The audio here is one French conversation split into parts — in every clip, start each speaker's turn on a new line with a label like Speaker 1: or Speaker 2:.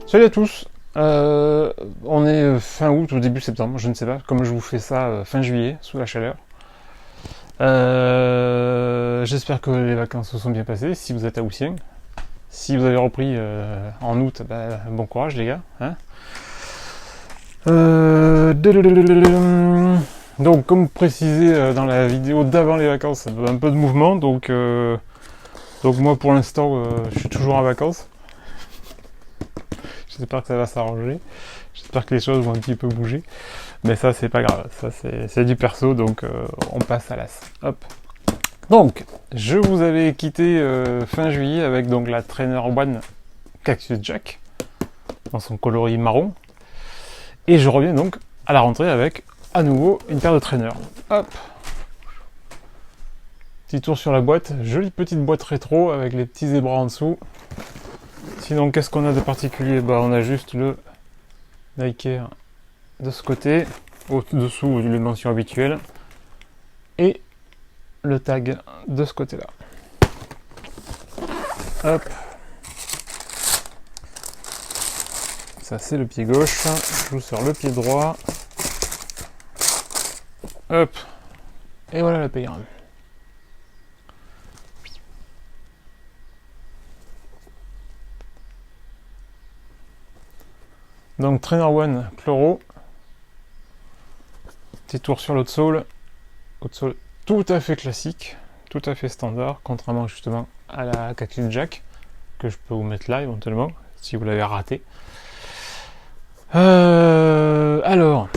Speaker 1: Salut à tous. On est fin août ou début septembre, je ne sais pas. Comme je vous fais ça fin juillet, sous la chaleur. J'espère que les vacances se sont bien passées, si vous êtes haussien. Si vous avez repris en août, bon courage les gars. Hein. Donc, comme précisé dans la vidéo d'avant les vacances, un peu de mouvement. Donc moi pour l'instant, je suis toujours en vacances. J'espère que ça va s'arranger. J'espère que les choses vont un petit peu bouger. Mais ça, c'est pas grave. Ça, c'est du perso, donc on passe à l'as. Hop. Donc, je vous avais quitté fin juillet avec donc la Trainer One Cactus Jack dans son coloris marron. Et je reviens donc à la rentrée avec à nouveau une paire de traîneurs. Hop. Petit tour sur la boîte. Jolie petite boîte rétro avec les petits zébras en dessous. Sinon, qu'est-ce qu'on a de particulier? On a juste le Nike de ce côté, au-dessous les mentions habituelles, et le tag de ce côté-là. Hop. Ça, c'est le pied gauche. Je vous sors le pied droit. Hop. Et voilà la paire. Donc Trainer One Chloro. Petit tour sur l'autre sole. Autre sole tout à fait classique, tout à fait standard, contrairement justement à la Cactus Jack, que je peux vous mettre là éventuellement, si vous l'avez raté. Alors,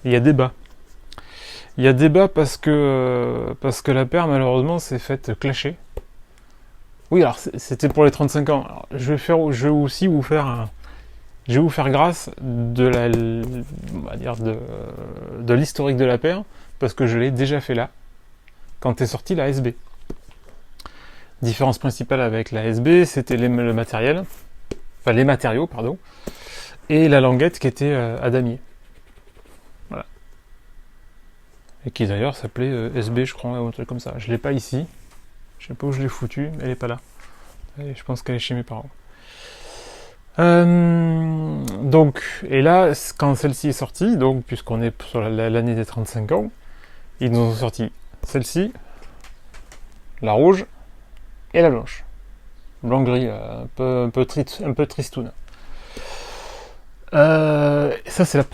Speaker 1: il y a débat. Il y a débat parce que la paire malheureusement s'est faite clasher. Oui, alors c'était pour les 35 ans. Alors, je vais aussi vous faire je vais vous faire grâce on va dire de l'historique de la paire, parce que je l'ai déjà fait là, quand est sortie la SB. Différence principale avec la SB, c'était les matériaux, pardon, et la languette qui était à damier. Voilà. Et qui d'ailleurs s'appelait SB, je crois, ou un truc comme ça. Je l'ai pas ici. Je sais pas où je l'ai foutue, mais elle est pas là. Et je pense qu'elle est chez mes parents. Donc, et là, quand celle-ci est sortie, donc puisqu'on est sur l'année des 35 ans, ils nous ont sorti celle-ci, la rouge et la blanche. Blanc-gris, un peu tristoun. Ça, c'est le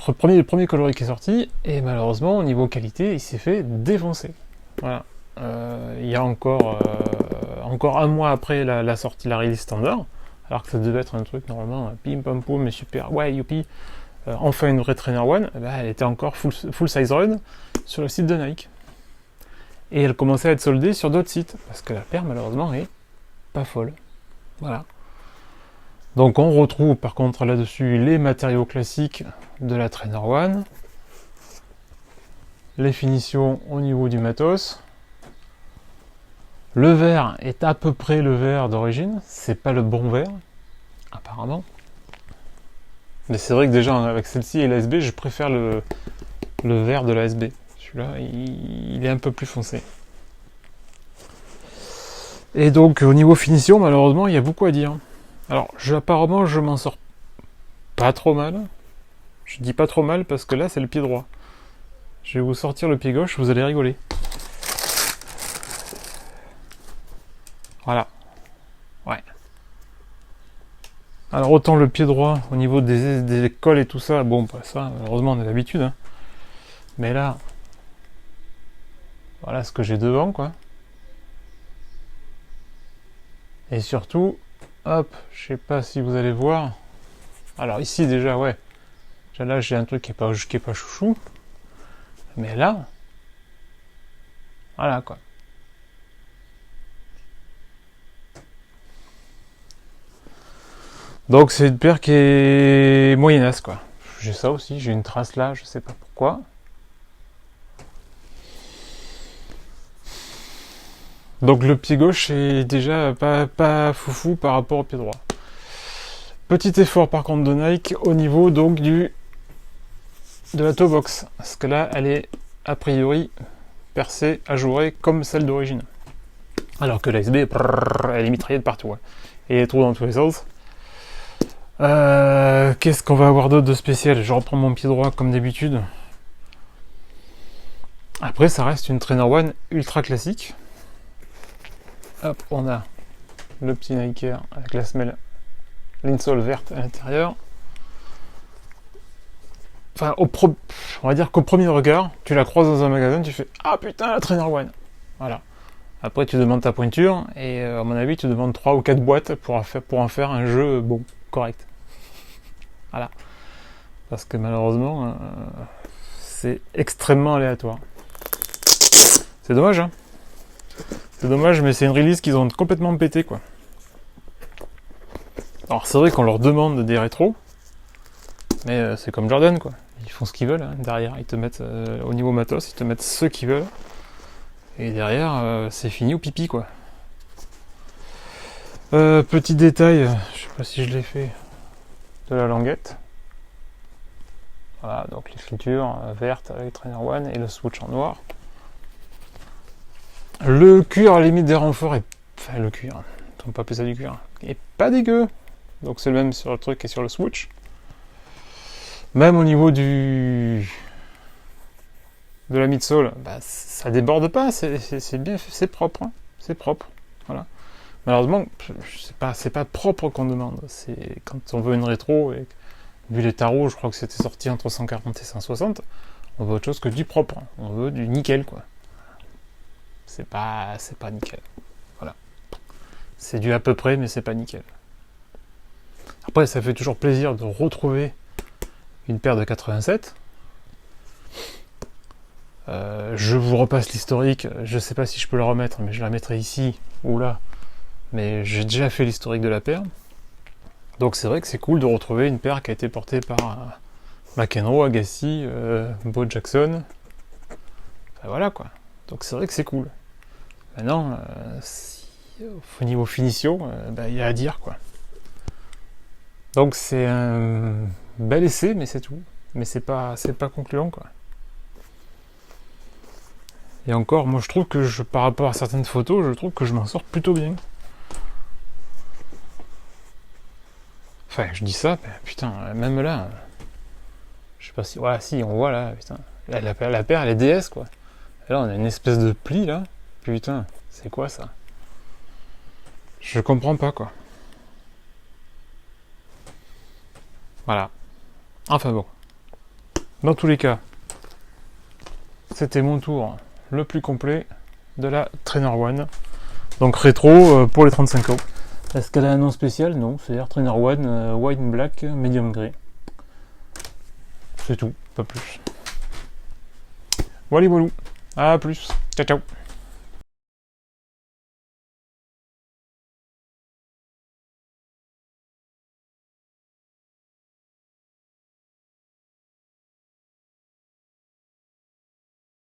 Speaker 1: premier coloris qui est sorti, et malheureusement, au niveau qualité, il s'est fait défoncer. Voilà. Il y a encore un mois après la sortie, la release standard, alors que ça devait être un truc normalement pim pam poum mais super, ouais youpi, enfin une vraie Trainer One, elle était encore full size run sur le site de Nike. Et elle commençait à être soldée sur d'autres sites, parce que la paire malheureusement est pas folle. Voilà. Donc on retrouve par contre là-dessus les matériaux classiques de la Trainer One, les finitions au niveau du matos. Le verre est à peu près le verre d'origine, c'est pas le bon verre, apparemment. Mais c'est vrai que déjà avec celle-ci et la SB, je préfère le verre de la SB. Celui-là, il est un peu plus foncé. Et donc au niveau finition, malheureusement, il y a beaucoup à dire. Alors, apparemment, je m'en sors pas trop mal. Je dis pas trop mal parce que là, c'est le pied droit. Je vais vous sortir le pied gauche, vous allez rigoler. Voilà. Ouais. Alors autant le pied droit, au niveau des cols et tout ça, bon, ça, malheureusement, on a l'habitude. Hein. Mais là, voilà ce que j'ai devant, quoi. Et surtout, hop, je sais pas si vous allez voir. Alors ici, déjà, ouais. Déjà là, j'ai un truc qui est pas chouchou. Mais là, voilà, quoi. Donc c'est une paire qui est moyennasse, quoi. J'ai ça aussi, j'ai une trace là, je sais pas pourquoi. Donc le pied gauche est déjà pas foufou par rapport au pied droit. Petit effort par contre de Nike au niveau donc de la toe box. Parce que là, elle est a priori percée, ajourée comme celle d'origine. Alors que la SB, elle est mitraillée de partout. Hein. Et les trous dans tous les sens. Qu'est-ce qu'on va avoir d'autre de spécial? Je reprends mon pied droit comme d'habitude. Après, ça reste une Trainer One ultra classique. Hop, on a le petit Nike Air avec la semelle, l'insole verte à l'intérieur. Enfin, on va dire qu'au premier regard, tu la croises dans un magasin, tu fais ah putain, la Trainer One. Voilà. Après, tu demandes ta pointure et à mon avis, tu demandes 3 ou 4 boîtes pour en faire un jeu bon, correct. Voilà. Parce que malheureusement, c'est extrêmement aléatoire. C'est dommage, hein. C'est dommage, mais c'est une release qu'ils ont complètement pété, quoi. Alors, c'est vrai qu'on leur demande des rétros, mais c'est comme Jordan, quoi. Ils font ce qu'ils veulent, hein. Derrière, ils te mettent, au niveau matos, ils te mettent ce qu'ils veulent. Et derrière, c'est fini au pipi, quoi. Petit détail, je sais pas si je l'ai fait, de la languette. Voilà, donc l'écriture verte avec Trainer One et le swatch en noir. Le cuir, à la limite des renforts, enfin le cuir, on peut pas appeler ça du cuir, est pas dégueu. Donc c'est le même sur le truc et sur le swatch. Même au niveau de la midsole, bah, ça déborde pas, c'est bien, c'est propre, hein. C'est propre, voilà. Malheureusement, c'est pas propre qu'on demande. C'est quand on veut une rétro, et vu les tarots, je crois que c'était sorti entre 140 et 160, on veut autre chose que du propre. On veut du nickel, quoi. C'est pas nickel. Voilà. C'est du à peu près, mais c'est pas nickel. Après, ça fait toujours plaisir de retrouver une paire de 87. Je vous repasse l'historique. Je sais pas si je peux la remettre, mais je la mettrai ici ou là. Mais j'ai déjà fait l'historique de la paire. Donc c'est vrai que c'est cool de retrouver une paire qui a été portée par McEnroe, Agassi, Bo Jackson. Enfin, voilà, quoi. Donc c'est vrai que c'est cool. Maintenant, au niveau finition, il y a à dire, quoi. Donc c'est un bel essai, mais c'est tout. Mais c'est pas concluant, quoi. Et encore, moi je trouve que par rapport à certaines photos, je trouve que je m'en sors plutôt bien. Enfin, je dis ça, mais putain, même là, je sais pas si... Voilà, si, on voit là, putain. La paire, elle est DS, quoi. Et là, on a une espèce de pli, là. Putain, c'est quoi, ça? Je comprends pas, quoi. Voilà. Enfin bon. Dans tous les cas, c'était mon tour le plus complet de la Trainer One. Donc rétro pour les 35 euros. Est-ce qu'elle a un nom spécial? Non, c'est-à-dire Trainer One White and Black Medium Grey. C'est tout, pas plus. Voilà, à plus. Ciao, ciao.